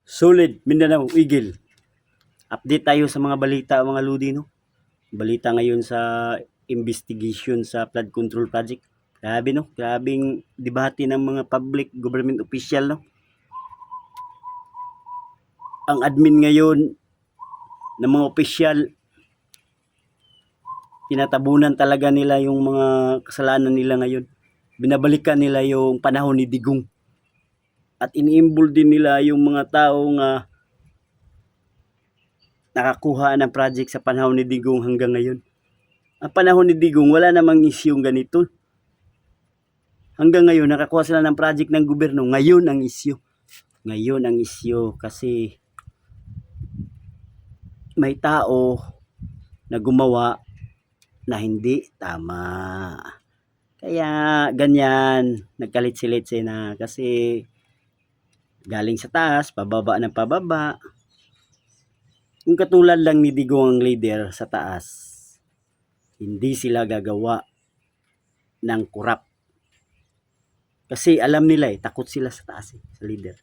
Solid Mindanao Eagle. Update tayo sa mga balita mga ludi, no? Balita ngayon sa investigation sa flood control project. Grabe, no? Grabing debate ng mga public government official, no? Ang admin ngayon ng mga official, tinatabunan talaga nila yung mga kasalanan nila ngayon. Binabalikan nila yung panahon ni Digong. At ini-involve din nila yung mga tao nga nakakuha ng project sa panahon ni Digong hanggang ngayon. Ang panahon ni Digong, wala namang isyong ganito. Hanggang ngayon, nakakuha sila ng project ng gobyerno. Ngayon ang isyu. Ngayon ang isyu kasi may tao na gumawa na hindi tama. Kaya ganyan, nagkalit-silitsi na kasi galing sa taas, pababa ng pababa. Kung katulad lang ni Digong ang leader sa taas, hindi sila gagawa ng corrupt. Kasi alam nila takot sila sa taas sa leader.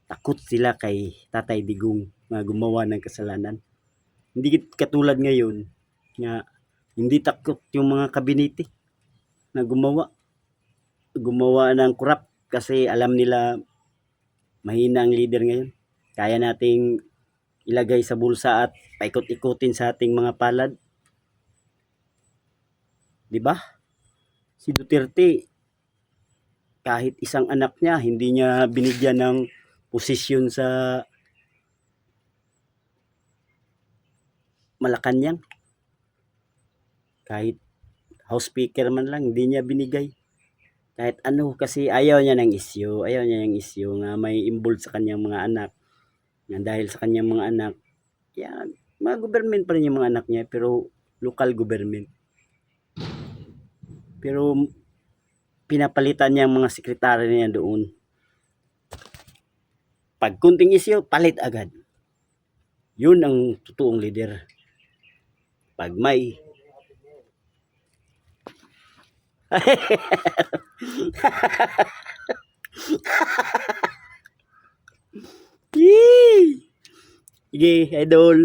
Takot sila kay Tatay Digong na gumawa ng kasalanan. Hindi katulad ngayon nga hindi takot yung mga kabinete na gumawa ng corrupt kasi alam nila mahina ang leader ngayon. Kaya nating ilagay sa bulsa at paikot-ikutin sa ating mga palad. 'Di ba? Si Duterte, kahit isang anak niya, hindi niya binigyan ng posisyon sa Malacanang. Kahit house speaker man lang, hindi niya binigay. Kahit ano, kasi ayaw niya ng issue. Ayaw niya ng issue nga may involved sa kanyang mga anak. Nga dahil sa kanyang mga anak, yan, mga government pa rin yung mga anak niya, pero local government. Pero pinapalitan niya ang mga sekretary niya doon. Pag kunting issue, palit agad. Yun ang totoong leader. Pag may Sige, idol.